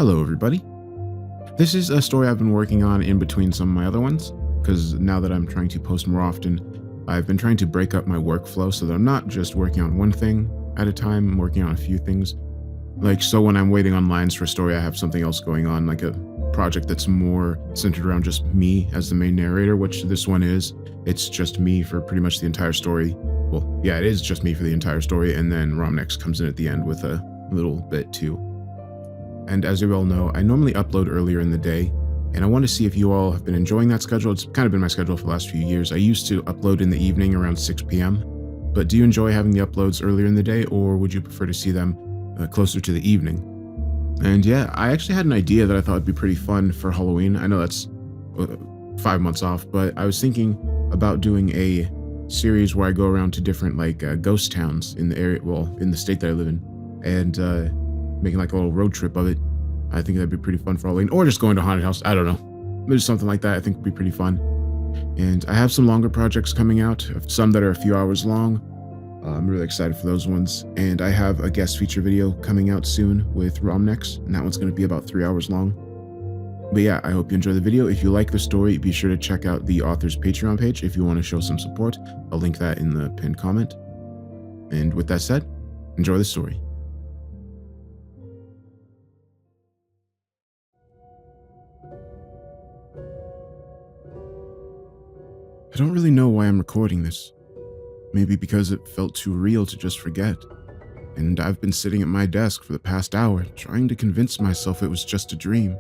Hello, everybody. This is a story I've been working on in between some of my other ones, because now that I'm trying to post more often, I've been trying to break up my workflow so that I'm not just working on one thing at a time, I'm working on a few things. So when I'm waiting on lines for a story, I have something else going on, like a project that's more centered around just me as the main narrator, which this one is. It's just me for pretty much the entire story. Well, yeah, it is just me for the entire story, and then Romnex comes in at the end with a little bit too. And as you all know, I normally upload earlier in the day, and I want to see if you all have been enjoying that schedule. It's kind of been my schedule for the last few years. I used to upload in the evening around 6 p.m., but do you enjoy having the uploads earlier in the day, or would you prefer to see them closer to the evening? And yeah, I actually had an idea that I thought would be pretty fun for Halloween. I know that's 5 months off, but I was thinking about doing a series where I go around to different ghost towns in the area, well, in the state that I live in, and making like a little road trip of it. I think that'd be pretty fun for Halloween, or just going to a haunted house. I don't know. Maybe something like that I think would be pretty fun. And I have some longer projects coming out, some that are a few hours long. I'm really excited for those ones. And I have a guest feature video coming out soon with Romnex, and that one's going to be about 3 hours long. But yeah, I hope you enjoy the video. If you like the story, be sure to check out the author's Patreon page if you want to show some support. I'll link that in the pinned comment. And with that said, enjoy the story. I don't really know why I'm recording this. Maybe because it felt too real to just forget. And I've been sitting at my desk for the past hour trying to convince myself it was just a dream.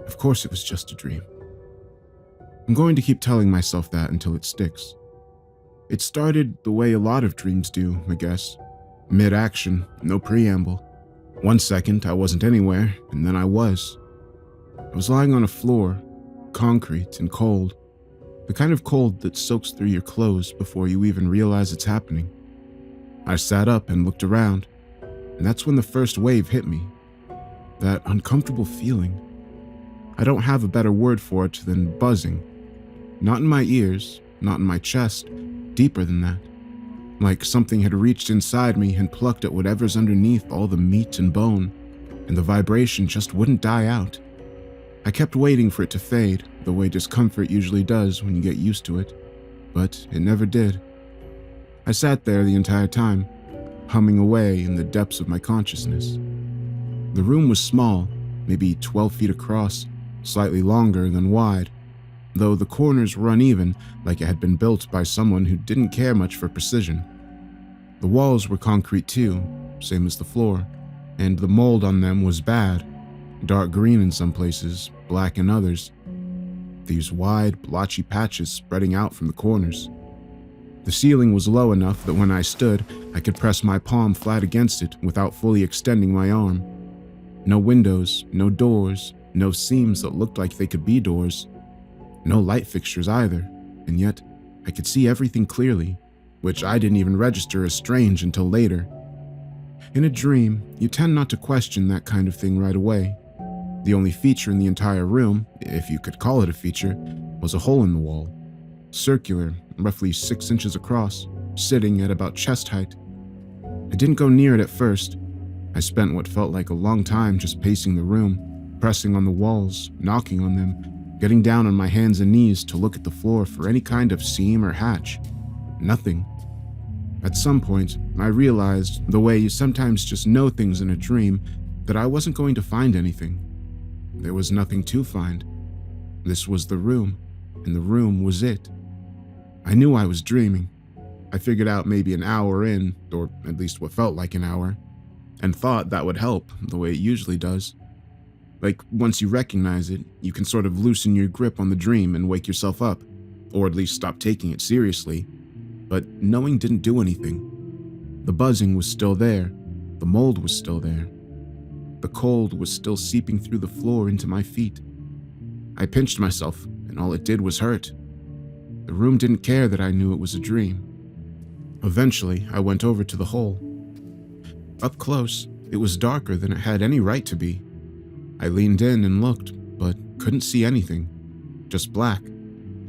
Of course it was just a dream. I'm going to keep telling myself that until it sticks. It started the way a lot of dreams do, I guess. Mid-action, no preamble. 1 second I wasn't anywhere, and then I was. I was lying on a floor, concrete and cold. The kind of cold that soaks through your clothes before you even realize it's happening. I sat up and looked around, and that's when the first wave hit me. That uncomfortable feeling. I don't have a better word for it than buzzing. Not in my ears, not in my chest, deeper than that. Like something had reached inside me and plucked at whatever's underneath all the meat and bone, and the vibration just wouldn't die out. I kept waiting for it to fade, the way discomfort usually does when you get used to it, but it never did. I sat there the entire time, humming away in the depths of my consciousness. The room was small, maybe 12 feet across, slightly longer than wide, though the corners were uneven, like it had been built by someone who didn't care much for precision. The walls were concrete too, same as the floor, and the mold on them was bad. Dark green in some places, black in others. These wide, blotchy patches spreading out from the corners. The ceiling was low enough that when I stood, I could press my palm flat against it without fully extending my arm. No windows, no doors, no seams that looked like they could be doors. No light fixtures either, and yet I could see everything clearly, which I didn't even register as strange until later. In a dream, you tend not to question that kind of thing right away. The only feature in the entire room, if you could call it a feature, was a hole in the wall. Circular, roughly 6 inches across, sitting at about chest height. I didn't go near it at first. I spent what felt like a long time just pacing the room, pressing on the walls, knocking on them, getting down on my hands and knees to look at the floor for any kind of seam or hatch. Nothing. At some point, I realized, the way you sometimes just know things in a dream, that I wasn't going to find anything. There was nothing to find. This was the room, and the room was it. I knew I was dreaming. I figured out maybe an hour in, or at least what felt like an hour, and thought that would help, the way it usually does. Like, once you recognize it, you can sort of loosen your grip on the dream and wake yourself up, or at least stop taking it seriously. But knowing didn't do anything. The buzzing was still there. The mold was still there. The cold was still seeping through the floor into my feet. I pinched myself, and all it did was hurt. The room didn't care that I knew it was a dream. Eventually, I went over to the hole. Up close, it was darker than it had any right to be. I leaned in and looked, but couldn't see anything. Just black,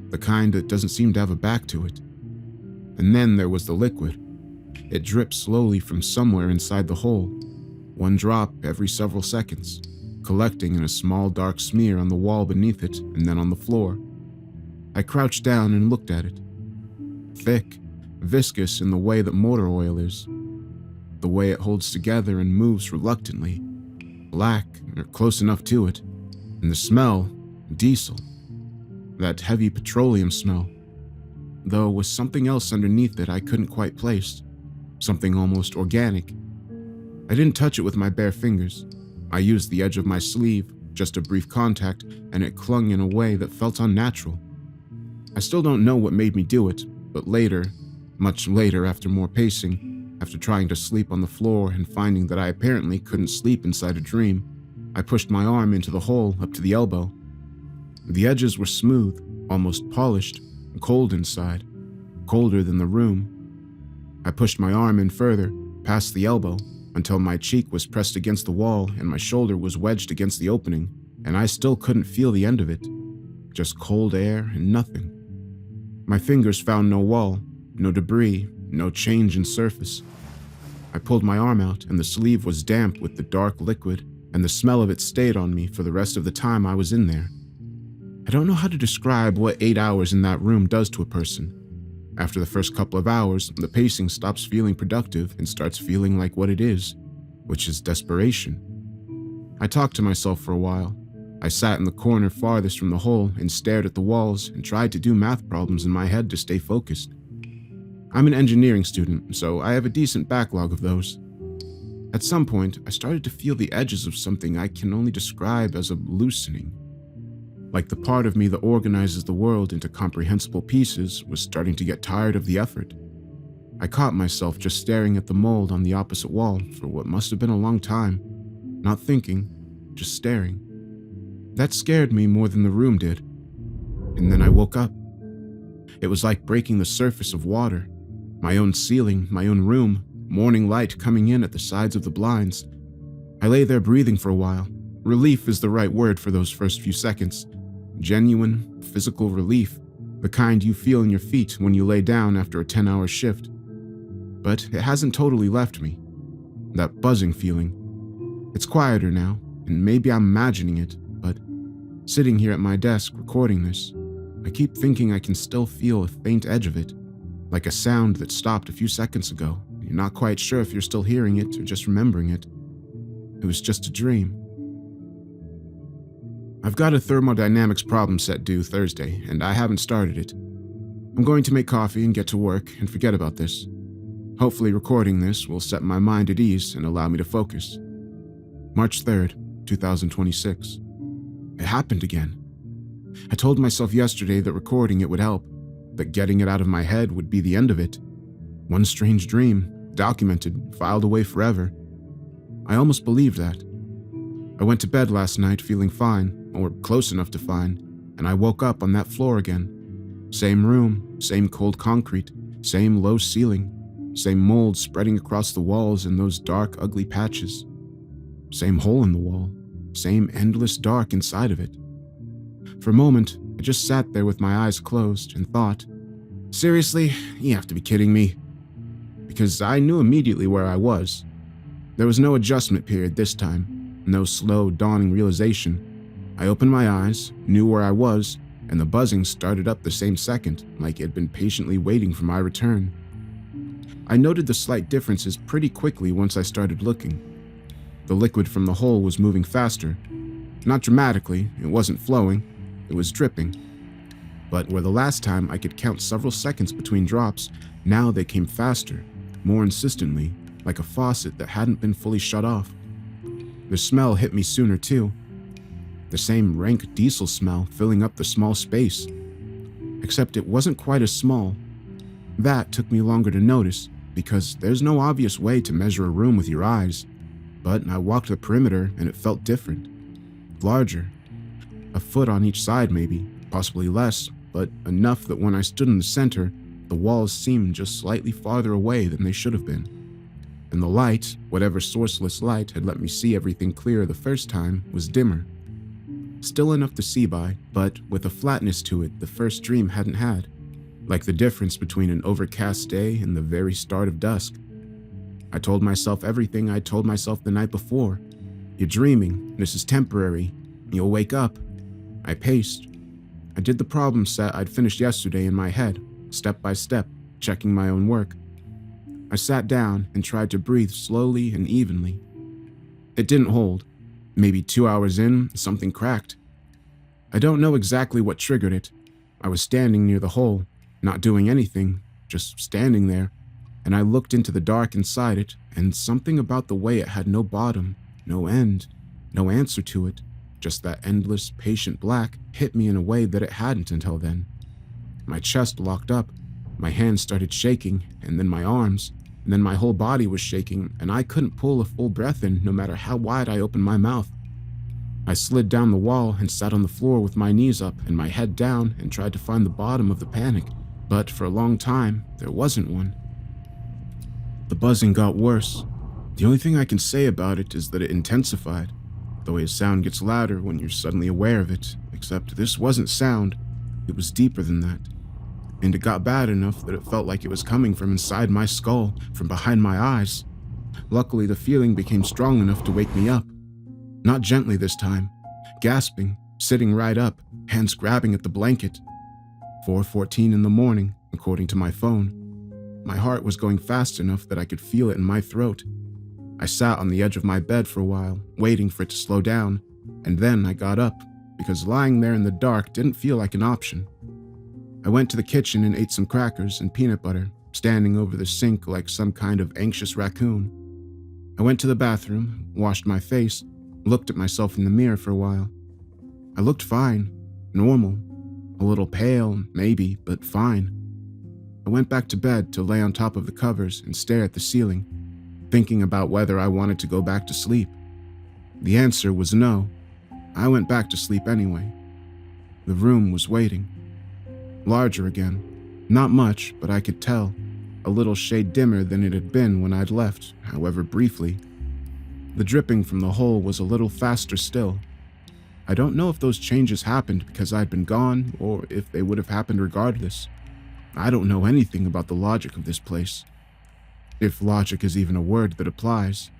the kind that doesn't seem to have a back to it. And then there was the liquid. It dripped slowly from somewhere inside the hole, one drop every several seconds. collecting in a small dark smear on the wall beneath it and then on the floor. I crouched down and looked at it. Thick, viscous in the way that motor oil is. The way it holds together and moves reluctantly. Black, or close enough to it. And the smell, diesel. That heavy petroleum smell. Though with something else underneath it I couldn't quite place. Something almost organic. I didn't touch it with my bare fingers. I used the edge of my sleeve, just a brief contact, and it clung in a way that felt unnatural. I still don't know what made me do it, but later, much later after more pacing, after trying to sleep on the floor and finding that I apparently couldn't sleep inside a dream, I pushed my arm into the hole up to the elbow. The edges were smooth, almost polished, and cold inside, colder than the room. I pushed my arm in further, past the elbow, until my cheek was pressed against the wall and my shoulder was wedged against the opening, and I still couldn't feel the end of it. Just cold air and nothing. My fingers found no wall, no debris, no change in surface. I pulled my arm out and the sleeve was damp with the dark liquid, and the smell of it stayed on me for the rest of the time I was in there. I don't know how to describe what 8 hours in that room does to a person. After the first couple of hours, the pacing stops feeling productive and starts feeling like what it is, which is desperation. I talked to myself for a while. I sat in the corner farthest from the hole and stared at the walls and tried to do math problems in my head to stay focused. I'm an engineering student, so I have a decent backlog of those. At some point, I started to feel the edges of something I can only describe as a loosening. Like the part of me that organizes the world into comprehensible pieces was starting to get tired of the effort. I caught myself just staring at the mold on the opposite wall for what must have been a long time, not thinking, just staring. That scared me more than the room did. And then I woke up. It was like breaking the surface of water. My own ceiling, my own room, morning light coming in at the sides of the blinds. I lay there breathing for a while. Relief is the right word for those first few seconds. Genuine, physical relief, the kind you feel in your feet when you lay down after a 10-hour shift. But it hasn't totally left me. That buzzing feeling. It's quieter now, and maybe I'm imagining it, but sitting here at my desk recording this, I keep thinking I can still feel a faint edge of it, like a sound that stopped a few seconds ago. You're not quite sure if you're still hearing it or just remembering it. It was just a dream. I've got a thermodynamics problem set due Thursday, and I haven't started it. I'm going to make coffee and get to work and forget about this. Hopefully recording this will set my mind at ease and allow me to focus. March 3rd, 2026. It happened again. I told myself yesterday that recording it would help, that getting it out of my head would be the end of it. One strange dream, documented, filed away forever. I almost believed that. I went to bed last night feeling fine, or close enough to fine, and I woke up on that floor again. Same room, same cold concrete, same low ceiling, same mold spreading across the walls in those dark, ugly patches. Same hole in the wall, same endless dark inside of it. For a moment, I just sat there with my eyes closed and thought, seriously, you have to be kidding me. Because I knew immediately where I was. There was no adjustment period this time, no slow, dawning realization. I opened my eyes, knew where I was, and the buzzing started up the same second, like it had been patiently waiting for my return. I noted the slight differences pretty quickly once I started looking. The liquid from the hole was moving faster. Not dramatically, it wasn't flowing, it was dripping. But where the last time I could count several seconds between drops, now they came faster, more insistently, like a faucet that hadn't been fully shut off. The smell hit me sooner too. The same rank diesel smell filling up the small space. Except it wasn't quite as small. That took me longer to notice, because there's no obvious way to measure a room with your eyes. But I walked the perimeter and it felt different. Larger. A foot on each side maybe, possibly less, but enough that when I stood in the center, the walls seemed just slightly farther away than they should have been. And the light, whatever sourceless light had let me see everything clearer the first time, was dimmer. Still enough to see by, but with a flatness to it the first dream hadn't had, like the difference between an overcast day and the very start of dusk. I told myself everything I told myself the night before. "You're dreaming. This is temporary. You'll wake up." I paced. I did the problem set I'd finished yesterday in my head, step by step, checking my own work. I sat down and tried to breathe slowly and evenly. It didn't hold. Maybe 2 hours in, something cracked. I don't know exactly what triggered it. I was standing near the hole, not doing anything, just standing there, and I looked into the dark inside it, and something about the way it had no bottom, no end, no answer to it, just that endless, patient black, hit me in a way that it hadn't until then. My chest locked up, my hands started shaking, and then my arms, and then my whole body was shaking, and I couldn't pull a full breath in no matter how wide I opened my mouth. I slid down the wall and sat on the floor with my knees up and my head down and tried to find the bottom of the panic, but for a long time, there wasn't one. The buzzing got worse. The only thing I can say about it is that it intensified, the way a sound gets louder when you're suddenly aware of it, except this wasn't sound, it was deeper than that. And it got bad enough that it felt like it was coming from inside my skull, from behind my eyes. Luckily, the feeling became strong enough to wake me up. Not gently this time, gasping, sitting right up, hands grabbing at the blanket. 4:14 in the morning, according to my phone. My heart was going fast enough that I could feel it in my throat. I sat on the edge of my bed for a while, waiting for it to slow down, and then I got up, because lying there in the dark didn't feel like an option. I went to the kitchen and ate some crackers and peanut butter, standing over the sink like some kind of anxious raccoon. I went to the bathroom, washed my face, looked at myself in the mirror for a while. I looked fine, normal, a little pale, maybe, but fine. I went back to bed to lay on top of the covers and stare at the ceiling, thinking about whether I wanted to go back to sleep. The answer was no. I went back to sleep anyway. The room was waiting. Larger again. Not much, but I could tell. A little shade dimmer than it had been when I'd left, however briefly. The dripping from the hole was a little faster still. I don't know if those changes happened because I'd been gone, or if they would have happened regardless. I don't know anything about the logic of this place. If logic is even a word that applies.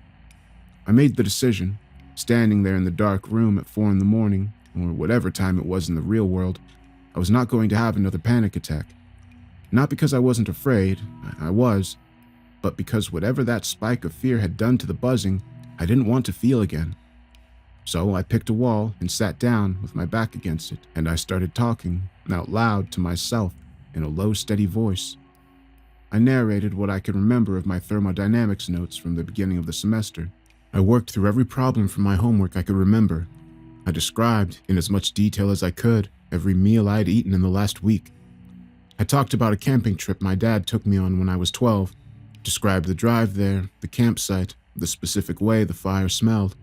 I made the decision, standing there in the dark room at 4 in the morning, or whatever time it was in the real world. I was not going to have another panic attack. Not because I wasn't afraid, I was, but because whatever that spike of fear had done to the buzzing, I didn't want to feel again. So I picked a wall and sat down with my back against it, and I started talking out loud to myself in a low, steady voice. I narrated what I could remember of my thermodynamics notes from the beginning of the semester. I worked through every problem from my homework I could remember. I described, in as much detail as I could, every meal I'd eaten in the last week. I talked about a camping trip my dad took me on when I was 12, described the drive there, the campsite, the specific way the fire smelled.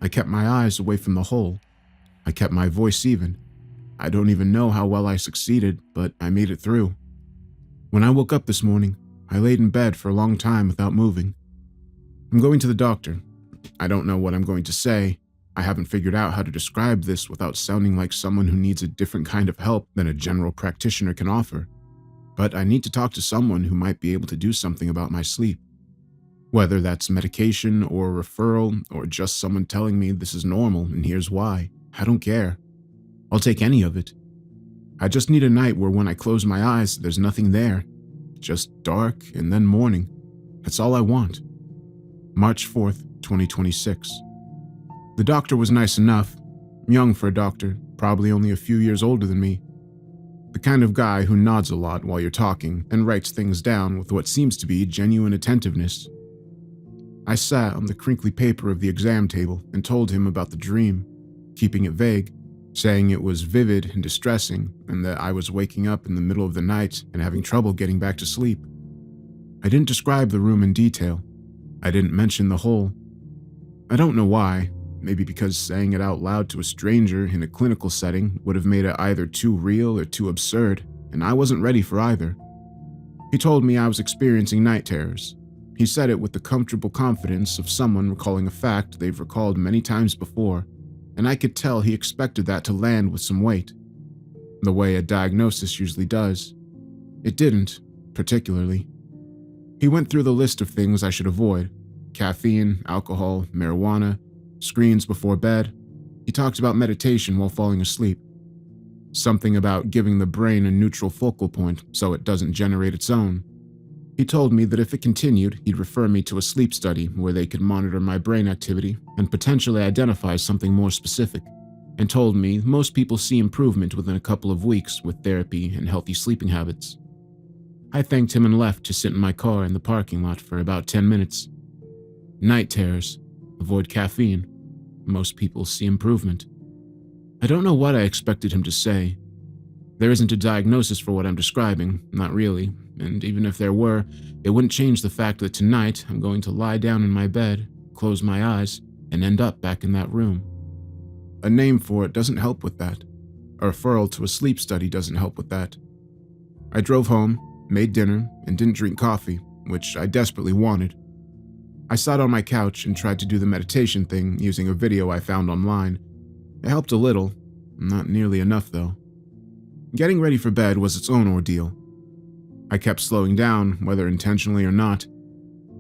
I kept my eyes away from the hole. I kept my voice even. I don't even know how well I succeeded, but I made it through. When I woke up this morning, I laid in bed for a long time without moving. I'm going to the doctor. I don't know what I'm going to say. I haven't figured out how to describe this without sounding like someone who needs a different kind of help than a general practitioner can offer. But I need to talk to someone who might be able to do something about my sleep. Whether that's medication or a referral or just someone telling me this is normal and here's why, I don't care. I'll take any of it. I just need a night where when I close my eyes, there's nothing there. Just dark and then morning. That's all I want. March 4th, 2026. The doctor was nice enough. Young for a doctor, probably only a few years older than me. The kind of guy who nods a lot while you're talking and writes things down with what seems to be genuine attentiveness. I sat on the crinkly paper of the exam table and told him about the dream, keeping it vague, saying it was vivid and distressing and that I was waking up in the middle of the night and having trouble getting back to sleep. I didn't describe the room in detail. I didn't mention the hole. I don't know why. Maybe because saying it out loud to a stranger in a clinical setting would have made it either too real or too absurd, and I wasn't ready for either. He told me I was experiencing night terrors. He said it with the comfortable confidence of someone recalling a fact they've recalled many times before, and I could tell he expected that to land with some weight. The way a diagnosis usually does. It didn't, particularly. He went through the list of things I should avoid: caffeine, alcohol, marijuana, screens before bed. He talked about meditation while falling asleep. Something about giving the brain a neutral focal point so it doesn't generate its own. He told me that if it continued, he'd refer me to a sleep study where they could monitor my brain activity and potentially identify something more specific, and told me most people see improvement within a couple of weeks with therapy and healthy sleeping habits. I thanked him and left to sit in my car in the parking lot for about 10 minutes. Night terrors. Avoid caffeine. Most people see improvement. I don't know what I expected him to say. There isn't a diagnosis for what I'm describing, not really, and even if there were, it wouldn't change the fact that tonight I'm going to lie down in my bed, close my eyes, and end up back in that room. A name for it doesn't help with that. A referral to a sleep study doesn't help with that. I drove home, made dinner, and didn't drink coffee, which I desperately wanted. I sat on my couch and tried to do the meditation thing using a video I found online. It helped a little, not nearly enough though. Getting ready for bed was its own ordeal. I kept slowing down, whether intentionally or not.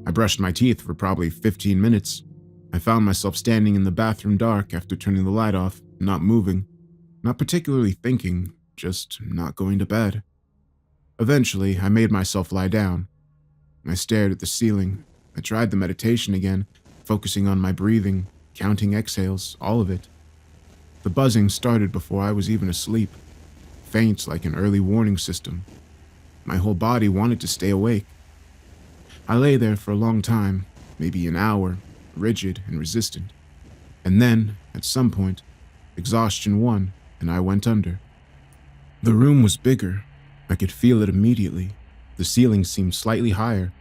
I brushed my teeth for probably 15 minutes. I found myself standing in the bathroom dark after turning the light off, not moving, not particularly thinking, just not going to bed. Eventually, I made myself lie down. I stared at the ceiling. I tried the meditation again, focusing on my breathing, counting exhales, all of it. The buzzing started before I was even asleep, faint like an early warning system. My whole body wanted to stay awake. I lay there for a long time, maybe an hour, rigid and resistant. And then, at some point, exhaustion won, and I went under. The room was bigger. I could feel it immediately. The ceiling seemed slightly higher,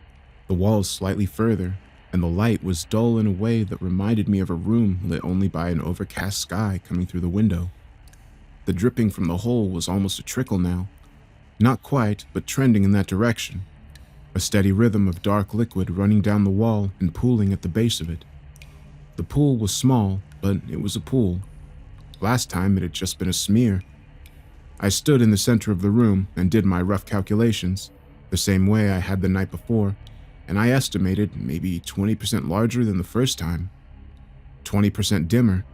the walls slightly further, and the light was dull in a way that reminded me of a room lit only by an overcast sky coming through the window. The dripping from the hole was almost a trickle now. Not quite, but trending in that direction. A steady rhythm of dark liquid running down the wall and pooling at the base of it. The pool was small, but it was a pool. Last time it had just been a smear. I stood in the center of the room and did my rough calculations, the same way I had the night before, and I estimated maybe 20% larger than the first time. 20% dimmer.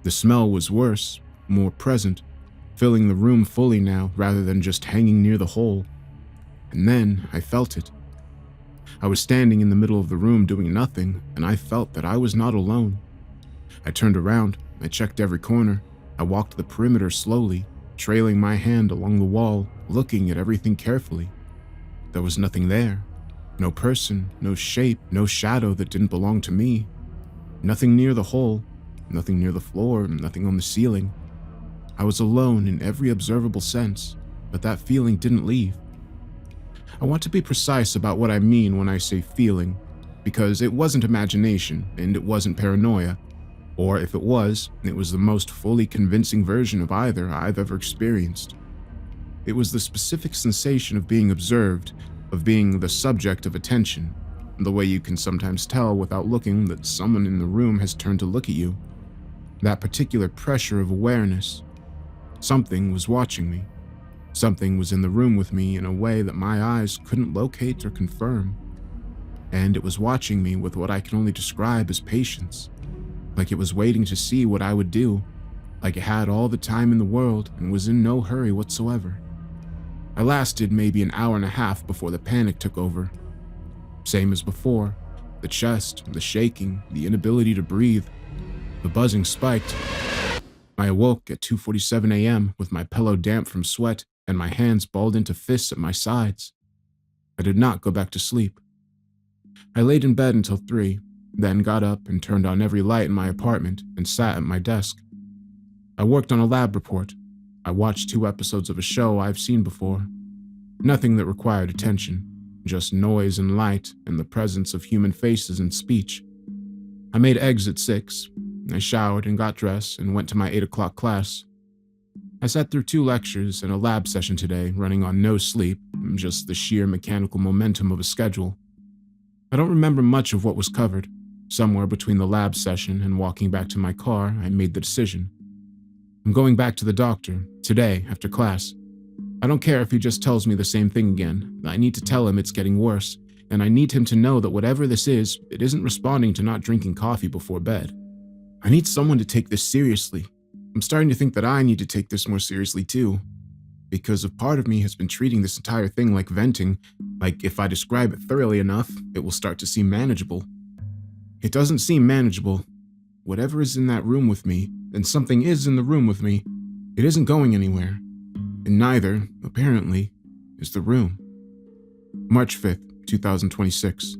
The smell was worse, more present, filling the room fully now rather than just hanging near the hole. And then I felt it. I was standing in the middle of the room doing nothing, and I felt that I was not alone. I turned around, I checked every corner, I walked the perimeter slowly, trailing my hand along the wall, looking at everything carefully. There was nothing there. No person, no shape, no shadow that didn't belong to me. Nothing near the hole, nothing near the floor, nothing on the ceiling. I was alone in every observable sense, but that feeling didn't leave. I want to be precise about what I mean when I say feeling, because it wasn't imagination and it wasn't paranoia, or if it was the most fully convincing version of either I've ever experienced. It was the specific sensation of being observed, of being the subject of attention, the way you can sometimes tell without looking that someone in the room has turned to look at you. That particular pressure of awareness. Something was watching me. Something was in the room with me in a way that my eyes couldn't locate or confirm. And it was watching me with what I can only describe as patience. Like it was waiting to see what I would do. Like it had all the time in the world and was in no hurry whatsoever. I lasted maybe an hour and a half before the panic took over. Same as before. The chest, the shaking, the inability to breathe. The buzzing spiked. I awoke at 2:47 a.m. with my pillow damp from sweat and my hands balled into fists at my sides. I did not go back to sleep. I laid in bed until 3, then got up and turned on every light in my apartment and sat at my desk. I worked on a lab report. I watched 2 episodes of a show I've seen before. Nothing that required attention, just noise and light and the presence of human faces and speech. I made eggs at 6. I showered and got dressed and went to my 8 o'clock class. I sat through 2 lectures and a lab session today, running on no sleep, just the sheer mechanical momentum of a schedule. I don't remember much of what was covered. Somewhere between the lab session and walking back to my car, I made the decision. I'm going back to the doctor, today, after class. I don't care if he just tells me the same thing again. I need to tell him it's getting worse, and I need him to know that whatever this is, it isn't responding to not drinking coffee before bed. I need someone to take this seriously. I'm starting to think that I need to take this more seriously too, because a part of me has been treating this entire thing like venting, like if I describe it thoroughly enough, it will start to seem manageable. It doesn't seem manageable. Whatever is in that room with me, and something is in the room with me, it isn't going anywhere. And neither, apparently, is the room. March 5th, 2026.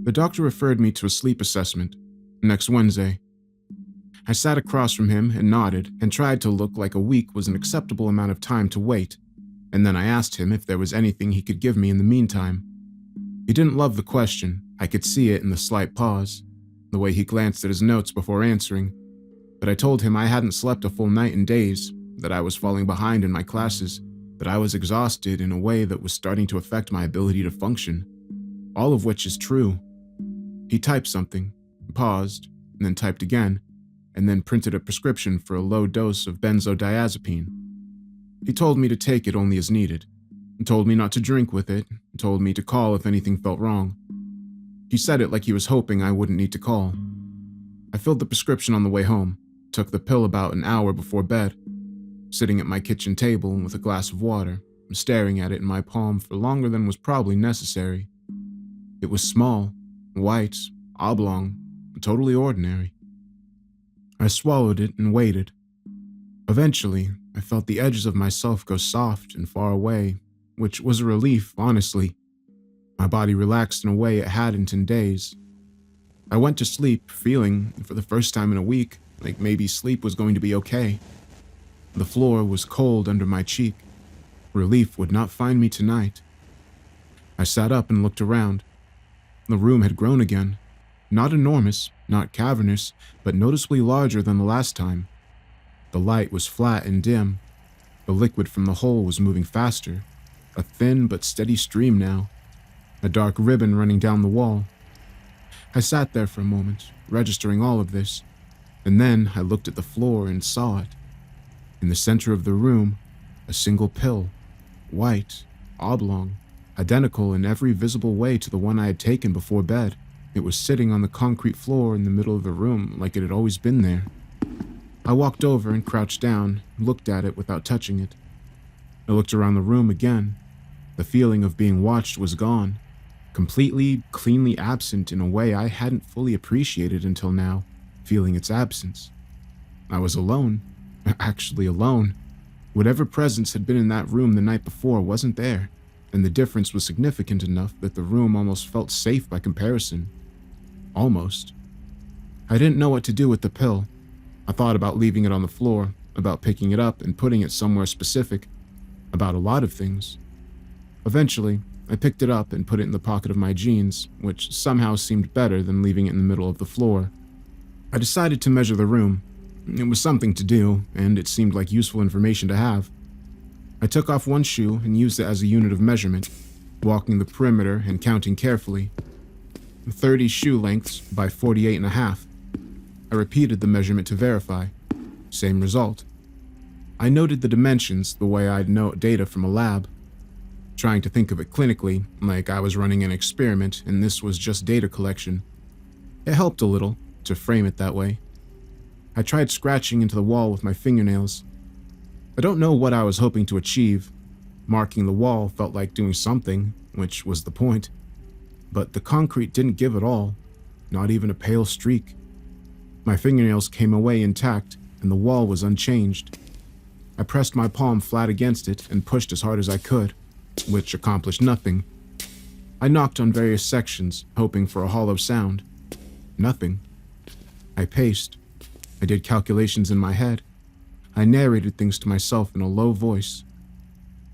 The doctor referred me to a sleep assessment next Wednesday. I sat across from him and nodded and tried to look like a week was an acceptable amount of time to wait, and then I asked him if there was anything he could give me in the meantime. He didn't love the question. I could see it in the slight pause, the way he glanced at his notes before answering, but I told him I hadn't slept a full night in days, that I was falling behind in my classes, that I was exhausted in a way that was starting to affect my ability to function, all of which is true. He typed something, paused, and then typed again, and then printed a prescription for a low dose of benzodiazepine. He told me to take it only as needed, and told me not to drink with it, and told me to call if anything felt wrong. He said it like he was hoping I wouldn't need to call. I filled the prescription on the way home, took the pill about an hour before bed, sitting at my kitchen table with a glass of water, and staring at it in my palm for longer than was probably necessary. It was small, white, oblong, totally ordinary. I swallowed it and waited. Eventually, I felt the edges of myself go soft and far away, which was a relief, honestly. My body relaxed in a way it hadn't in days. I went to sleep feeling, for the first time in a week, like maybe sleep was going to be okay. The floor was cold under my cheek. Relief would not find me tonight. I sat up and looked around. The room had grown again. Not enormous, not cavernous, but noticeably larger than the last time. The light was flat and dim. The liquid from the hole was moving faster, a thin but steady stream now, a dark ribbon running down the wall. I sat there for a moment, registering all of this, and then I looked at the floor and saw it. In the center of the room, a single pill, white, oblong, identical in every visible way to the one I had taken before bed. It was sitting on the concrete floor in the middle of the room like it had always been there. I walked over and crouched down, looked at it without touching it. I looked around the room again. The feeling of being watched was gone, completely, cleanly absent in a way I hadn't fully appreciated until now, feeling its absence. I was alone, actually alone. Whatever presence had been in that room the night before wasn't there, and the difference was significant enough that the room almost felt safe by comparison. Almost. I didn't know what to do with the pill. I thought about leaving it on the floor, about picking it up and putting it somewhere specific, about a lot of things. Eventually, I picked it up and put it in the pocket of my jeans, which somehow seemed better than leaving it in the middle of the floor. I decided to measure the room. It was something to do, and it seemed like useful information to have. I took off one shoe and used it as a unit of measurement, walking the perimeter and counting carefully. 30 shoe lengths by 48.5. I repeated the measurement to verify. Same result. I noted the dimensions the way I'd note data from a lab, trying to think of it clinically, like I was running an experiment and this was just data collection. It helped a little to frame it that way. I tried scratching into the wall with my fingernails. I don't know what I was hoping to achieve. Marking the wall felt like doing something, which was the point. But the concrete didn't give at all, not even a pale streak. My fingernails came away intact, and the wall was unchanged. I pressed my palm flat against it and pushed as hard as I could, which accomplished nothing. I knocked on various sections, hoping for a hollow sound. Nothing. I paced. I did calculations in my head. I narrated things to myself in a low voice.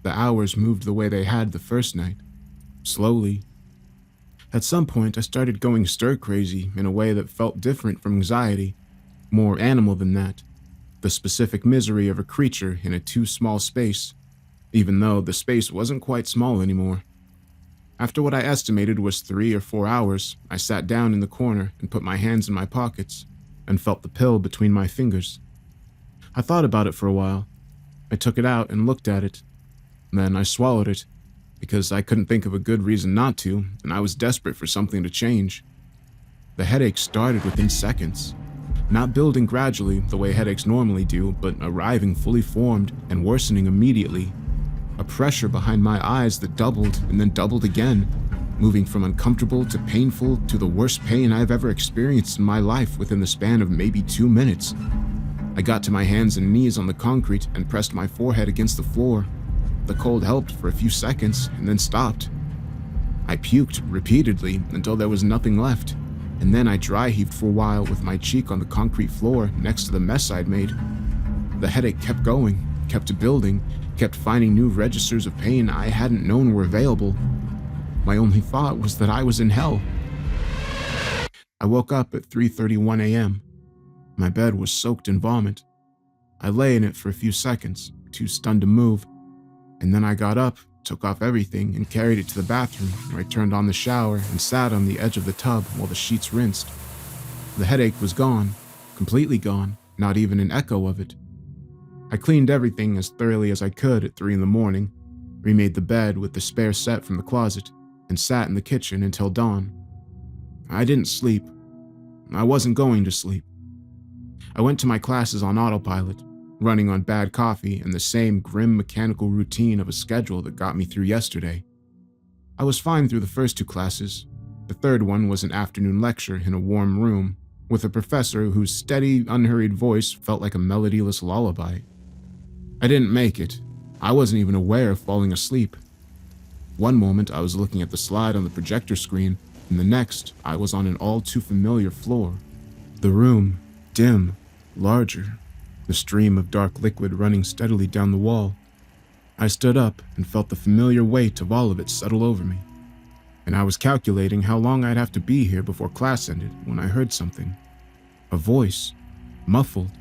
The hours moved the way they had the first night, slowly. At some point, I started going stir-crazy in a way that felt different from anxiety, more animal than that, the specific misery of a creature in a too small space, even though the space wasn't quite small anymore. After what I estimated was 3 or 4 hours, I sat down in the corner and put my hands in my pockets and felt the pill between my fingers. I thought about it for a while. I took it out and looked at it. Then I swallowed it, because I couldn't think of a good reason not to, and I was desperate for something to change. The headache started within seconds. not building gradually the way headaches normally do, but arriving fully formed and worsening immediately. A pressure behind my eyes that doubled and then doubled again, moving from uncomfortable to painful to the worst pain I've ever experienced in my life within the span of maybe 2 minutes. I got to my hands and knees on the concrete and pressed my forehead against the floor. The cold helped for a few seconds and then stopped. I puked repeatedly until there was nothing left, and then I dry heaved for a while with my cheek on the concrete floor next to the mess I'd made. The headache kept going, kept building, kept finding new registers of pain I hadn't known were available. My only thought was that I was in hell. I woke up at 3:31 a.m. My bed was soaked in vomit. I lay in it for a few seconds, too stunned to move, and then I got up, took off everything, and carried it to the bathroom, where I turned on the shower and sat on the edge of the tub while the sheets rinsed. The headache was gone, completely gone, not even an echo of it. I cleaned everything as thoroughly as I could at 3 in the morning, remade the bed with the spare set from the closet, and sat in the kitchen until dawn. I didn't sleep. I wasn't going to sleep. I went to my classes on autopilot, running on bad coffee and the same grim mechanical routine of a schedule that got me through yesterday. I was fine through the first 2 classes. The third one was an afternoon lecture in a warm room, with a professor whose steady, unhurried voice felt like a melodyless lullaby. I didn't make it. I wasn't even aware of falling asleep. One moment I was looking at the slide on the projector screen, and the next I was on an all too familiar floor. The room, dim, larger, the stream of dark liquid running steadily down the wall. I stood up and felt the familiar weight of all of it settle over me. And I was calculating how long I'd have to be here before class ended when I heard something. A voice, muffled,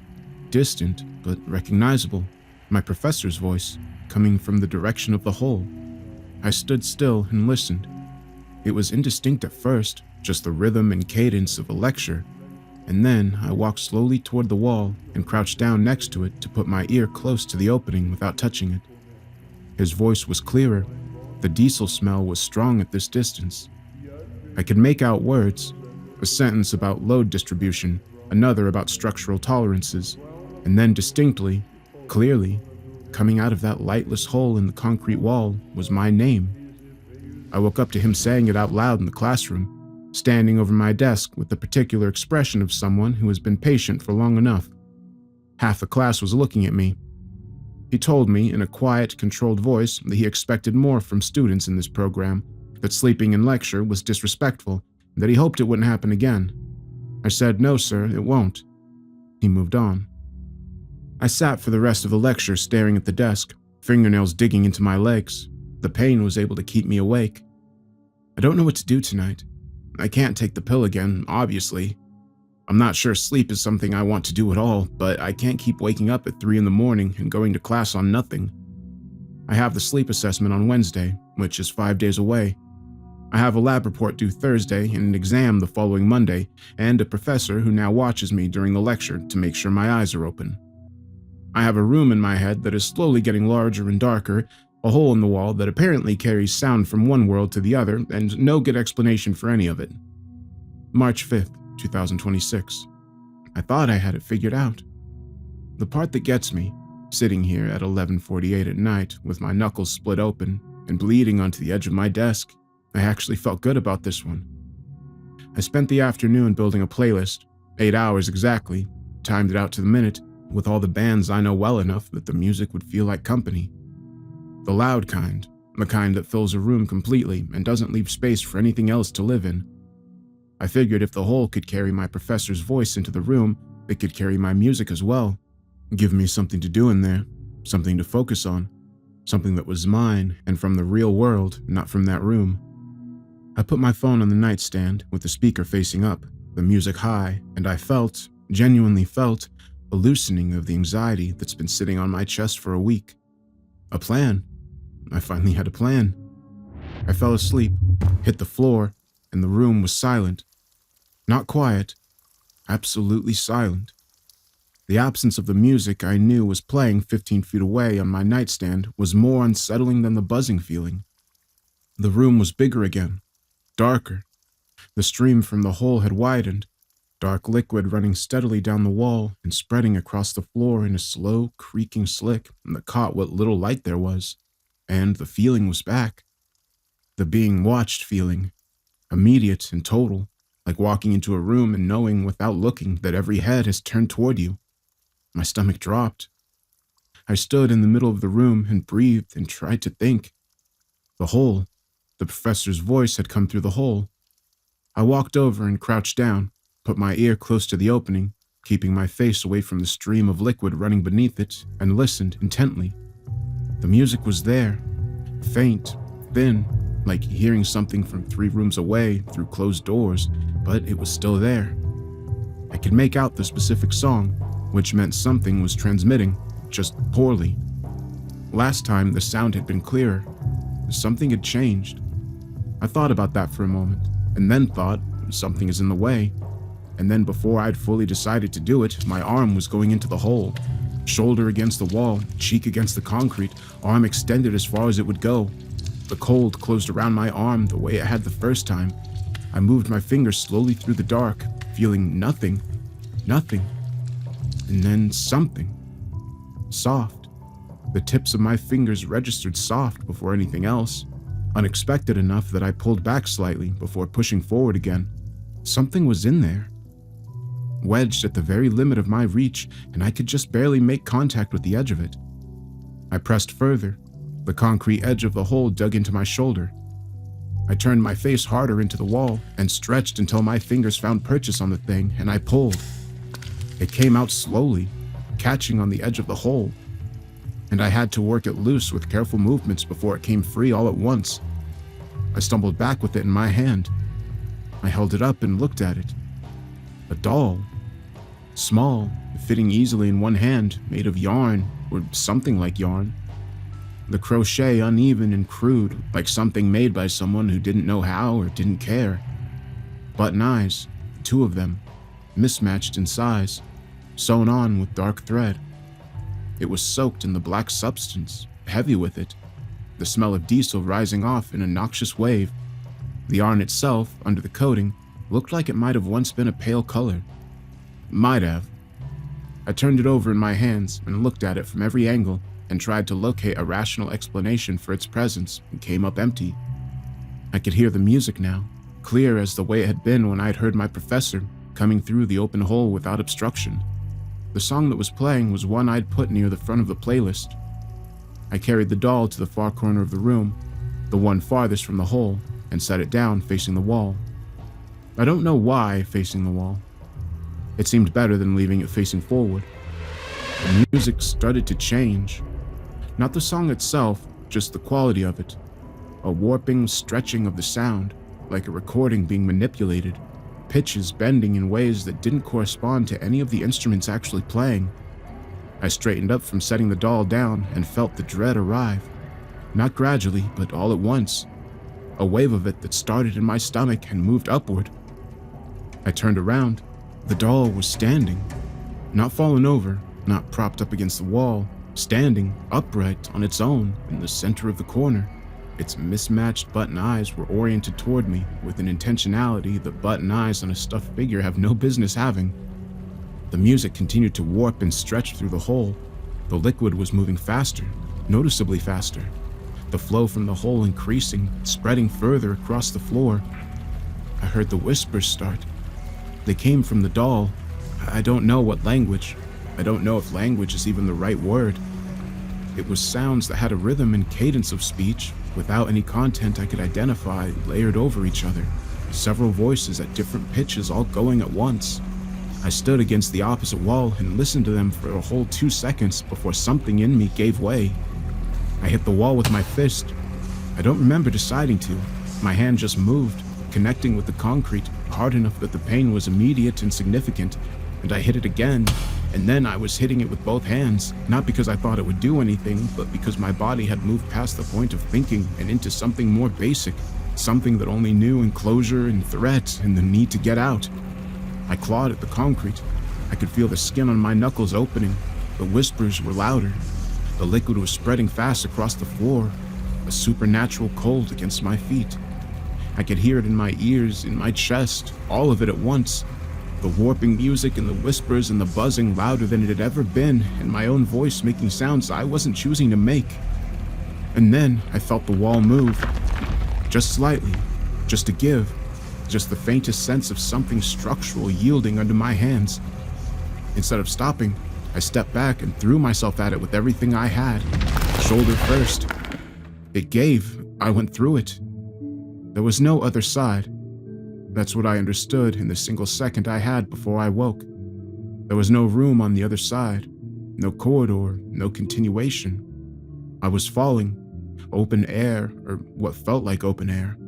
distant, but recognizable. My professor's voice, coming from the direction of the hole. I stood still and listened. It was indistinct at first, just the rhythm and cadence of a lecture, and then I walked slowly toward the wall and crouched down next to it to put my ear close to the opening without touching it. His voice was clearer. The diesel smell was strong at this distance. I could make out words, a sentence about load distribution, another about structural tolerances, and then distinctly, clearly, coming out of that lightless hole in the concrete wall was my name. I woke up to him saying it out loud in the classroom, standing over my desk with the particular expression of someone who has been patient for long enough. Half the class was looking at me. He told me in a quiet, controlled voice that he expected more from students in this program, that sleeping in lecture was disrespectful, and that he hoped it wouldn't happen again. I said, "No, sir, it won't." He moved on. I sat for the rest of the lecture staring at the desk, fingernails digging into my legs. The pain was able to keep me awake. I don't know what to do tonight. I can't take the pill again, obviously. I'm not sure sleep is something I want to do at all, but I can't keep waking up at 3 in the morning and going to class on nothing. I have the sleep assessment on Wednesday, which is 5 days away. I have a lab report due Thursday and an exam the following Monday, and a professor who now watches me during the lecture to make sure my eyes are open. I have a room in my head that is slowly getting larger and darker, a hole in the wall that apparently carries sound from one world to the other, and no good explanation for any of it. March 5th, 2026. I thought I had it figured out. The part that gets me, sitting here at 11:48 at night with my knuckles split open and bleeding onto the edge of my desk, I actually felt good about this one. I spent the afternoon building a playlist, 8 hours exactly, timed it out to the minute, with all the bands I know well enough that the music would feel like company. The loud kind, the kind that fills a room completely and doesn't leave space for anything else to live in. I figured if the hole could carry my professor's voice into the room, it could carry my music as well. Give me something to do in there, something to focus on, something that was mine and from the real world, not from that room. I put my phone on the nightstand with the speaker facing up, the music high, and I felt, genuinely felt, a loosening of the anxiety that's been sitting on my chest for a week. A plan. I finally had a plan. I fell asleep, hit the floor, and the room was silent. Not quiet, absolutely silent. The absence of the music I knew was playing 15 feet away on my nightstand was more unsettling than the buzzing feeling. The room was bigger again, darker. The stream from the hole had widened. dark liquid running steadily down the wall and spreading across the floor in a slow, creaking slick that caught what little light there was. And the feeling was back. The being watched feeling. Immediate and total, like walking into a room and knowing without looking that every head has turned toward you. My stomach dropped. I stood in the middle of the room and breathed and tried to think. The hole. The professor's voice had come through the hole. I walked over and crouched down, put my ear close to the opening, keeping my face away from the stream of liquid running beneath it, and listened intently. The music was there, faint, thin, like hearing something from 3 rooms away through closed doors, but it was still there. I could make out the specific song, which meant something was transmitting, just poorly. Last time, the sound had been clearer. Something had changed. I thought about that for a moment, and then thought, something is in the way. And then before I'd fully decided to do it, my arm was going into the hole. Shoulder against the wall, cheek against the concrete, arm extended as far as it would go. The cold closed around my arm the way it had the first time. I moved my fingers slowly through the dark, feeling nothing. And then something. Soft. The tips of my fingers registered soft before anything else. Unexpected enough that I pulled back slightly before pushing forward again. Something was in there. Wedged at the very limit of my reach, and I could just barely make contact with the edge of it. I pressed further. The concrete edge of the hole dug into my shoulder. I turned my face harder into the wall and stretched until my fingers found purchase on the thing, and I pulled. It came out slowly, catching on the edge of the hole, and I had to work it loose with careful movements before it came free all at once. I stumbled back with it in my hand. I held it up and looked at it. A doll. Small, fitting easily in one hand, made of yarn, or something like yarn. The crochet uneven and crude, like something made by someone who didn't know how or didn't care. Button eyes, 2 of them, mismatched in size, sewn on with dark thread. It was soaked in the black substance, heavy with it, the smell of diesel rising off in a noxious wave. The yarn itself, under the coating, looked like it might have once been a pale color. Might have. I turned it over in my hands and looked at it from every angle and tried to locate a rational explanation for its presence and came up empty. I could hear the music now, clear as the way it had been when I'd heard my professor, coming through the open hole without obstruction. The song that was playing was one I'd put near the front of the playlist. I carried the doll to the far corner of the room, the one farthest from the hole, and set it down facing the wall. I don't know why facing the wall. It seemed better than leaving it facing forward. The music started to change. Not the song itself, just the quality of it. A warping, stretching of the sound, like a recording being manipulated, pitches bending in ways that didn't correspond to any of the instruments actually playing. I straightened up from setting the doll down and felt the dread arrive. Not gradually, but all at once. A wave of it that started in my stomach and moved upward. I turned around. The doll was standing. Not fallen over, not propped up against the wall, standing upright on its own in the center of the corner. Its mismatched button eyes were oriented toward me with an intentionality the button eyes on a stuffed figure have no business having. The music continued to warp and stretch through the hole. The liquid was moving faster, noticeably faster. The flow from the hole increasing, spreading further across the floor. I heard the whispers start. They came from the doll. I don't know what language. I don't know if language is even the right word. It was sounds that had a rhythm and cadence of speech, without any content I could identify, layered over each other. Several voices at different pitches all going at once. I stood against the opposite wall and listened to them for a whole 2 seconds before something in me gave way. I hit the wall with my fist. I don't remember deciding to. My hand just moved, connecting with the concrete, hard enough that the pain was immediate and significant, and I hit it again. And then I was hitting it with both hands, not because I thought it would do anything, but because my body had moved past the point of thinking and into something more basic, something that only knew enclosure and threat and the need to get out. I clawed at the concrete. I could feel the skin on my knuckles opening. The whispers were louder. The liquid was spreading fast across the floor, a supernatural cold against my feet. I could hear it in my ears, in my chest, all of it at once. The warping music and the whispers and the buzzing louder than it had ever been, and my own voice making sounds I wasn't choosing to make. And then I felt the wall move. Just slightly, just a give, just the faintest sense of something structural yielding under my hands. Instead of stopping, I stepped back and threw myself at it with everything I had, shoulder first. It gave. I went through it. There was no other side. That's what I understood in the single second I had before I woke. There was no room on the other side, no corridor, no continuation. I was falling, open air, or what felt like open air.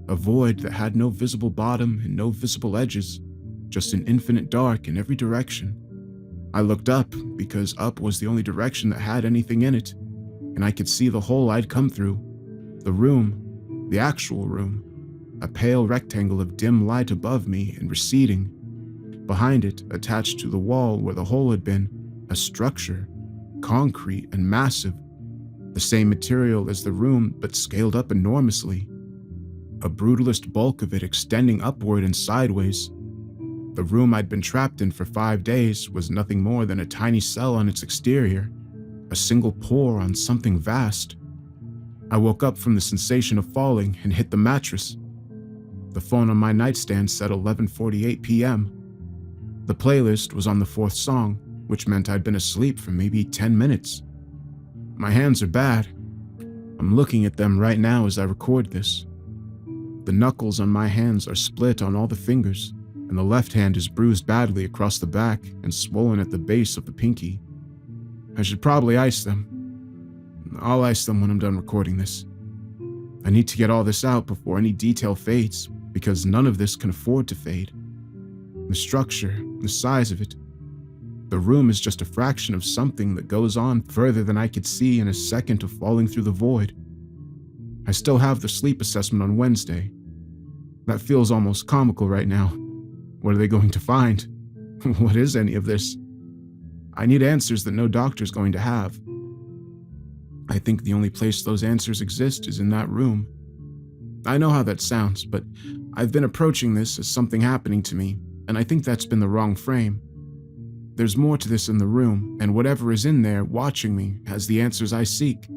A void that had no visible bottom and no visible edges, just an infinite dark in every direction. I looked up because up was the only direction that had anything in it, and I could see the hole I'd come through. The room, the actual room. A pale rectangle of dim light above me and receding. Behind it, attached to the wall where the hole had been, a structure, concrete and massive. The same material as the room, but scaled up enormously. A brutalist bulk of it extending upward and sideways. The room I'd been trapped in for 5 days was nothing more than a tiny cell on its exterior, a single pore on something vast. I woke up from the sensation of falling and hit the mattress. The phone on my nightstand said 11:48 p.m. The playlist was on the 4th song, which meant I'd been asleep for maybe 10 minutes. My hands are bad. I'm looking at them right now as I record this. The knuckles on my hands are split on all the fingers, and the left hand is bruised badly across the back and swollen at the base of the pinky. I should probably ice them. I'll ice them when I'm done recording this. I need to get all this out before any detail fades, because none of this can afford to fade. The structure, the size of it. The room is just a fraction of something that goes on further than I could see in a second of falling through the void. I still have the sleep assessment on Wednesday. That feels almost comical right now. What are they going to find? What is any of this? I need answers that no doctor's going to have. I think the only place those answers exist is in that room. I know how that sounds, but I've been approaching this as something happening to me, and I think that's been the wrong frame. There's more to this in the room, and whatever is in there watching me has the answers I seek.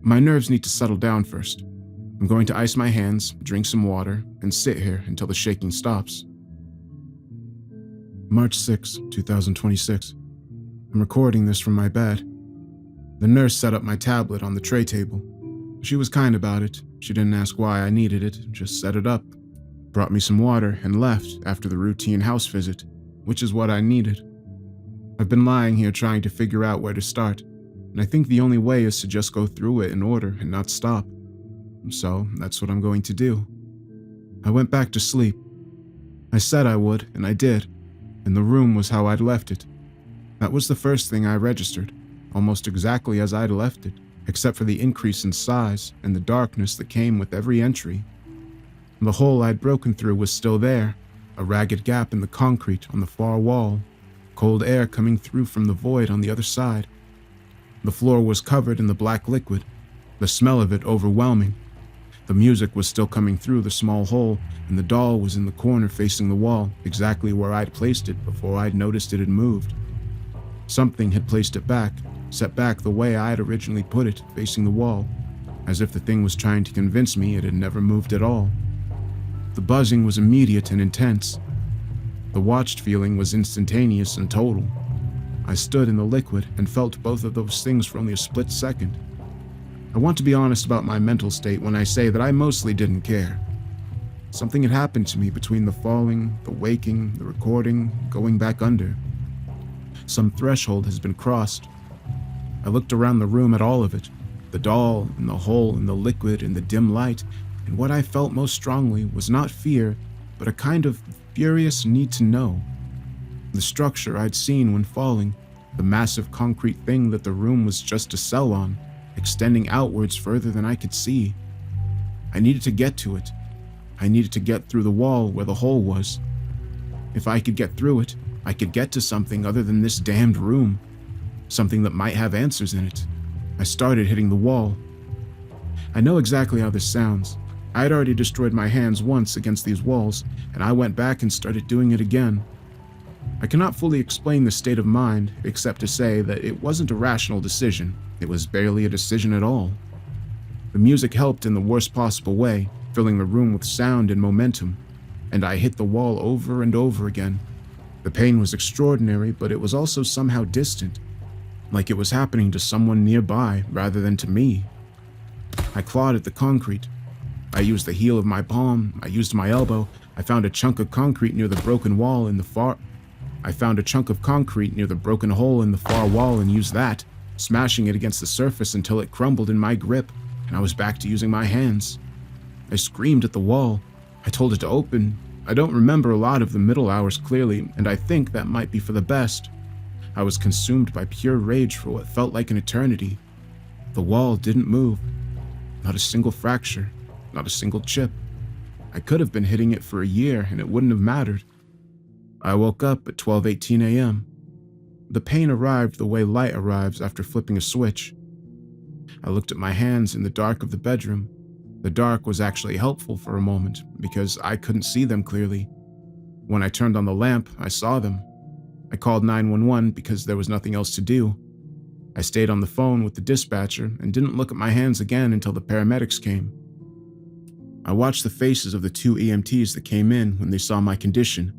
My nerves need to settle down first. I'm going to ice my hands, drink some water, and sit here until the shaking stops. March 6, 2026. I'm recording this from my bed. The nurse set up my tablet on the tray table. She was kind about it. She didn't ask why I needed it, just set it up. Brought me some water and left after the routine house visit, which is what I needed. I've been lying here trying to figure out where to start, and I think the only way is to just go through it in order and not stop. So that's what I'm going to do. I went back to sleep. I said I would, and I did, and the room was how I'd left it. That was the first thing I registered, almost exactly as I'd left it, except for the increase in size and the darkness that came with every entry. The hole I'd broken through was still there, a ragged gap in the concrete on the far wall, cold air coming through from the void on the other side. The floor was covered in the black liquid, the smell of it overwhelming. The music was still coming through the small hole, and the doll was in the corner facing the wall, exactly where I'd placed it before I'd noticed it had moved. Something had placed it back, set back the way I had originally put it, facing the wall, as if the thing was trying to convince me it had never moved at all. The buzzing was immediate and intense. The watched feeling was instantaneous and total. I stood in the liquid and felt both of those things for only a split second. I want to be honest about my mental state when I say that I mostly didn't care. Something had happened to me between the falling, the waking, the recording, going back under. Some threshold has been crossed. I looked around the room at all of it, the doll and the hole and the liquid and the dim light, and what I felt most strongly was not fear, but a kind of furious need to know. The structure I'd seen when falling, the massive concrete thing that the room was just a cell on, extending outwards further than I could see. I needed to get to it. I needed to get through the wall where the hole was. If I could get through it, I could get to something other than this damned room. Something that might have answers in it. I started hitting the wall. I know exactly how this sounds. I had already destroyed my hands once against these walls, and I went back and started doing it again. I cannot fully explain the state of mind, except to say that it wasn't a rational decision. It was barely a decision at all. The music helped in the worst possible way, filling the room with sound and momentum, and I hit the wall over and over again. The pain was extraordinary, but it was also somehow distant, like it was happening to someone nearby rather than to me. I clawed at the concrete. I used the heel of my palm, I used my elbow, I found a chunk of concrete near the broken wall in the far... I found a chunk of concrete near the broken hole in the far wall and used that, smashing it against the surface until it crumbled in my grip, and I was back to using my hands. I screamed at the wall. I told it to open. I don't remember a lot of the middle hours clearly, and I think that might be for the best. I was consumed by pure rage for what felt like an eternity. The wall didn't move. Not a single fracture, not a single chip. I could have been hitting it for a year and it wouldn't have mattered. I woke up at 12:18 a.m. The pain arrived the way light arrives after flipping a switch. I looked at my hands in the dark of the bedroom. The dark was actually helpful for a moment because I couldn't see them clearly. When I turned on the lamp, I saw them. I called 911 because there was nothing else to do. I stayed on the phone with the dispatcher and didn't look at my hands again until the paramedics came. I watched the faces of the 2 EMTs that came in when they saw my condition.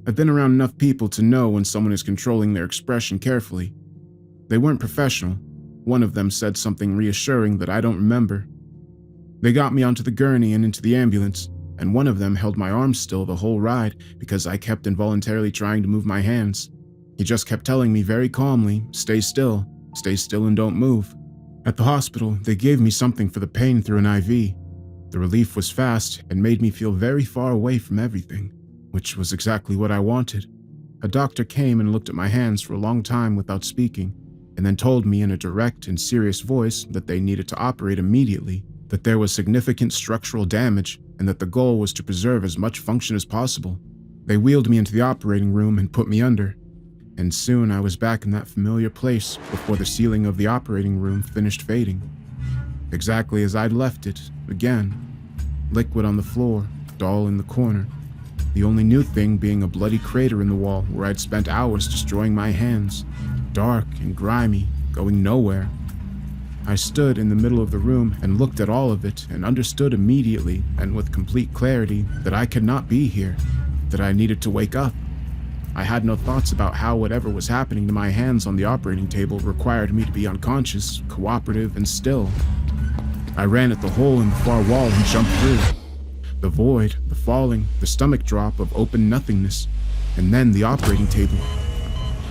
I've been around enough people to know when someone is controlling their expression carefully. They weren't professional. One of them said something reassuring that I don't remember. They got me onto the gurney and into the ambulance, and one of them held my arm still the whole ride because I kept involuntarily trying to move my hands. He just kept telling me very calmly, stay still and don't move. At the hospital, they gave me something for the pain through an IV. The relief was fast and made me feel very far away from everything, which was exactly what I wanted. A doctor came and looked at my hands for a long time without speaking, and then told me in a direct and serious voice that they needed to operate immediately, that there was significant structural damage, and that the goal was to preserve as much function as possible. They wheeled me into the operating room and put me under, and soon I was back in that familiar place before the ceiling of the operating room finished fading. Exactly as I'd left it, again. Liquid on the floor, doll in the corner. The only new thing being a bloody crater in the wall where I'd spent hours destroying my hands. Dark and grimy, going nowhere. I stood in the middle of the room and looked at all of it and understood immediately and with complete clarity that I could not be here, that I needed to wake up. I had no thoughts about how whatever was happening to my hands on the operating table required me to be unconscious, cooperative, and still. I ran at the hole in the far wall and jumped through. The void, the falling, the stomach drop of open nothingness, and then the operating table.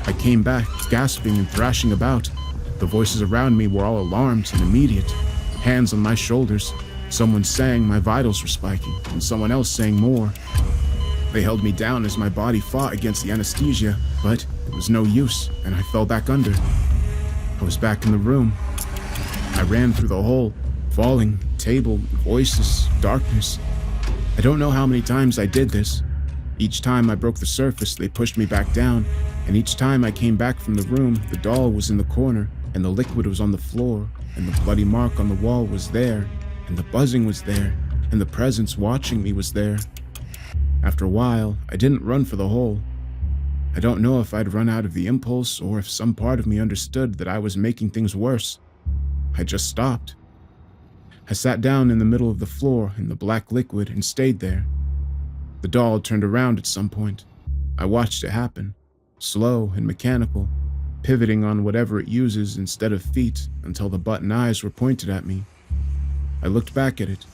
I came back, gasping and thrashing about. The voices around me were all alarmed and immediate. Hands on my shoulders. Someone saying my vitals were spiking, and someone else saying more. They held me down as my body fought against the anesthesia, but it was no use, and I fell back under. I was back in the room. I ran through the hole, falling, table, voices, darkness. I don't know how many times I did this. Each time I broke the surface, they pushed me back down, and each time I came back from the room, the doll was in the corner, and the liquid was on the floor, and the bloody mark on the wall was there, and the buzzing was there, and the presence watching me was there. After a while, I didn't run for the hole. I don't know if I'd run out of the impulse or if some part of me understood that I was making things worse. I just stopped. I sat down in the middle of the floor in the black liquid and stayed there. The doll turned around at some point. I watched it happen, slow and mechanical, pivoting on whatever it uses instead of feet until the button eyes were pointed at me. I looked back at it.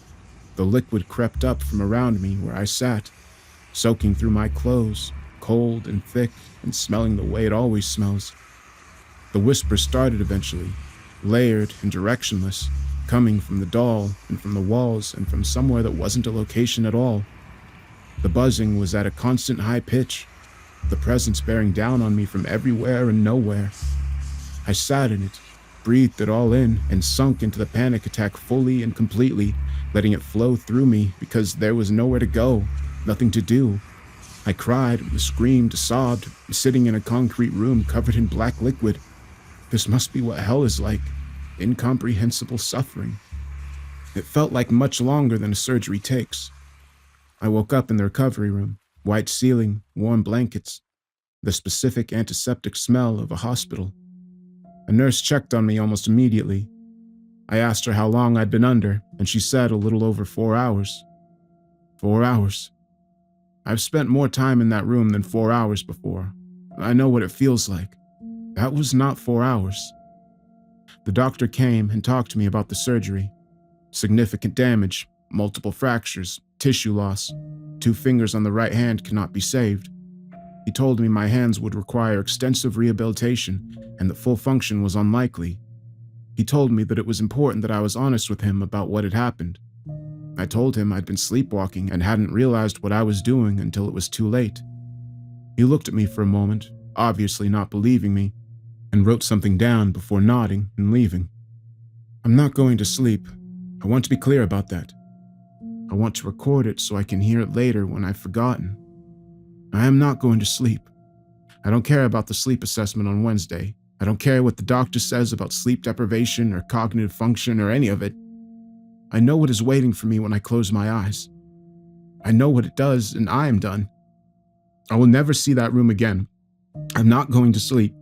The liquid crept up from around me where I sat, soaking through my clothes, cold and thick and smelling the way it always smells. The whisper started eventually, layered and directionless, coming from the doll and from the walls and from somewhere that wasn't a location at all. The buzzing was at a constant high pitch, the presence bearing down on me from everywhere and nowhere. I sat in it, breathed it all in, and sunk into the panic attack fully and completely, letting it flow through me because there was nowhere to go, nothing to do. I cried, screamed, sobbed, sitting in a concrete room covered in black liquid. This must be what hell is like, incomprehensible suffering. It felt like much longer than a surgery takes. I woke up in the recovery room, white ceiling, warm blankets, the specific antiseptic smell of a hospital. A nurse checked on me almost immediately. I asked her how long I'd been under, and she said a little over 4 hours. 4 hours. I've spent more time in that room than 4 hours before. I know what it feels like. That was not 4 hours. The doctor came and talked to me about the surgery. Significant damage, multiple fractures, tissue loss. 2 fingers on the right hand cannot be saved. He told me my hands would require extensive rehabilitation and that full function was unlikely. He told me that it was important that I was honest with him about what had happened. I told him I'd been sleepwalking and hadn't realized what I was doing until it was too late. He looked at me for a moment, obviously not believing me, and wrote something down before nodding and leaving. I'm not going to sleep. I want to be clear about that. I want to record it so I can hear it later when I've forgotten. I am not going to sleep. I don't care about the sleep assessment on Wednesday. I don't care what the doctor says about sleep deprivation or cognitive function or any of it. I know what is waiting for me when I close my eyes. I know what it does, and I am done. I will never see that room again. I'm not going to sleep.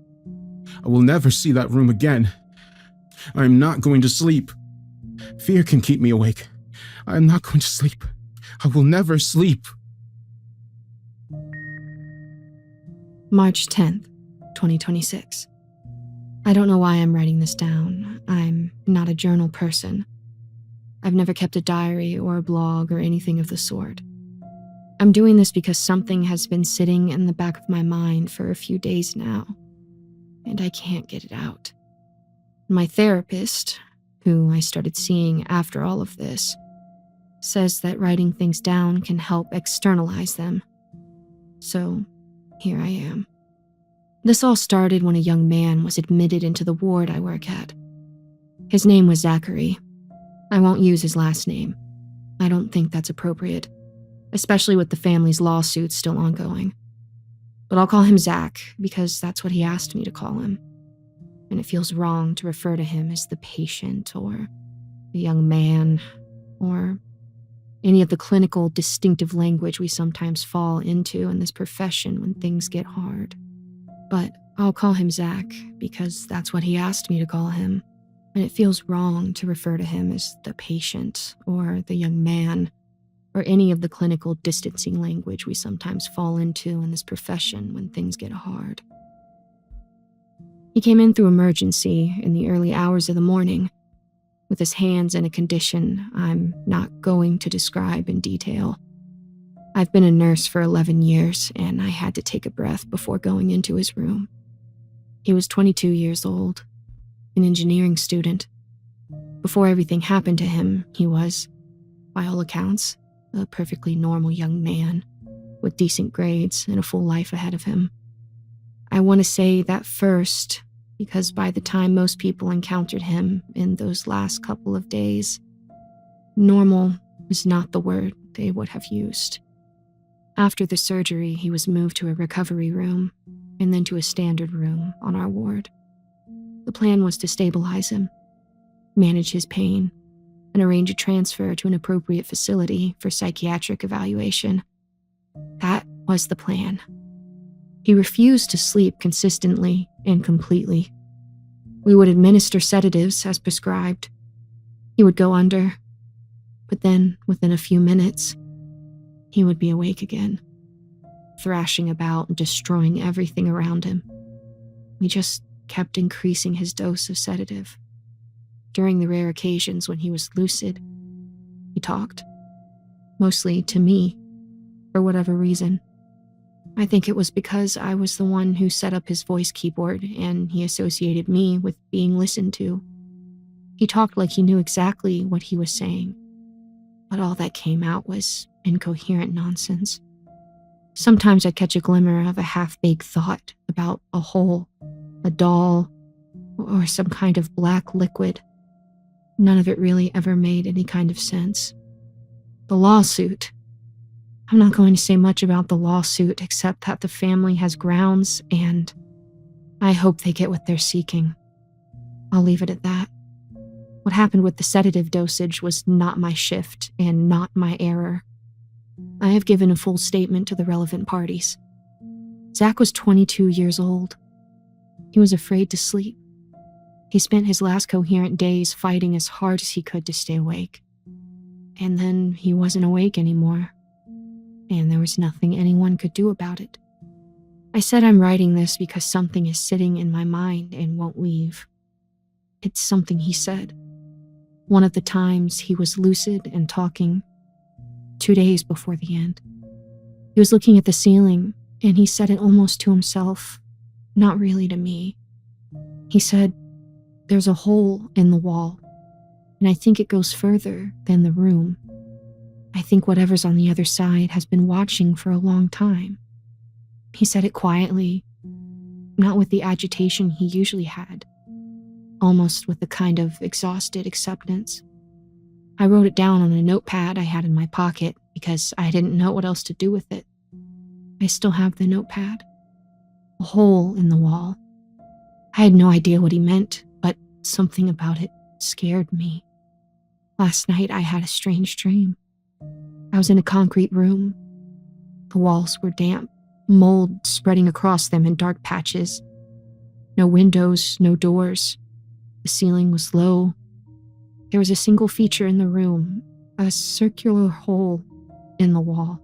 I will never see that room again. I am not going to sleep. Fear can keep me awake. I am not going to sleep. I will never sleep. March 10th, 2026. I don't know why I'm writing this down. I'm not a journal person. I've never kept a diary or a blog or anything of the sort. I'm doing this because something has been sitting in the back of my mind for a few days now, and I can't get it out. My therapist, who I started seeing after all of this, says that writing things down can help externalize them. So, here I am. This all started when a young man was admitted into the ward I work at. His name was Zachary. I won't use his last name. I don't think that's appropriate, especially with the family's lawsuits still ongoing. But I'll call him Zach because that's what he asked me to call him. And it feels wrong to refer to him as the patient or the young man or any of the clinical distinctive language we sometimes fall into in this profession when things get hard. But I'll call him Zach because that's what he asked me to call him, and it feels wrong to refer to him as the patient or the young man or any of the clinical distancing language we sometimes fall into in this profession when things get hard. He came in through emergency in the early hours of the morning, with his hands in a condition I'm not going to describe in detail. I've been a nurse for 11 years, and I had to take a breath before going into his room. He was 22 years old, an engineering student. Before everything happened to him, he was, by all accounts, a perfectly normal young man with decent grades and a full life ahead of him. I want to say that first, because by the time most people encountered him in those last couple of days, normal is not the word they would have used. After the surgery, he was moved to a recovery room and then to a standard room on our ward. The plan was to stabilize him, manage his pain, and arrange a transfer to an appropriate facility for psychiatric evaluation. That was the plan. He refused to sleep consistently and completely. We would administer sedatives as prescribed. He would go under, but then, within a few minutes, he would be awake again, thrashing about and destroying everything around him. We just kept increasing his dose of sedative. During the rare occasions when he was lucid, he talked, mostly to me, for whatever reason. I think it was because I was the one who set up his voice keyboard and he associated me with being listened to. He talked like he knew exactly what he was saying, but all that came out was incoherent nonsense. Sometimes I'd catch a glimmer of a half-baked thought about a hole, a doll, or some kind of black liquid. None of it really ever made any kind of sense. The lawsuit. I'm not going to say much about the lawsuit except that the family has grounds and I hope they get what they're seeking. I'll leave it at that. What happened with the sedative dosage was not my shift and not my error. I have given a full statement to the relevant parties. Zach was 22 years old. He was afraid to sleep. He spent his last coherent days fighting as hard as he could to stay awake. And then he wasn't awake anymore. And there was nothing anyone could do about it. I said I'm writing this because something is sitting in my mind and won't leave. It's something he said. One of the times he was lucid and talking, 2 days before the end. He was looking at the ceiling, and he said it almost to himself, not really to me. He said, "There's a hole in the wall, and I think it goes further than the room. I think whatever's on the other side has been watching for a long time." He said it quietly, not with the agitation he usually had, almost with a kind of exhausted acceptance. I wrote it down on a notepad I had in my pocket because I didn't know what else to do with it. I still have the notepad. A hole in the wall. I had no idea what he meant, but something about it scared me. Last night I had a strange dream. I was in a concrete room. The walls were damp, mold spreading across them in dark patches. No windows, no doors. The ceiling was low. There was a single feature in the room, a circular hole in the wall.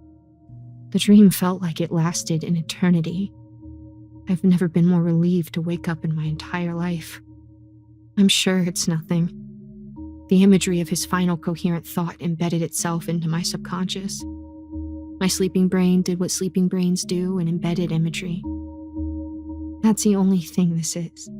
The dream felt like it lasted an eternity. I've never been more relieved to wake up in my entire life. I'm sure it's nothing. The imagery of his final coherent thought embedded itself into my subconscious. My sleeping brain did what sleeping brains do and embedded imagery. That's the only thing this is.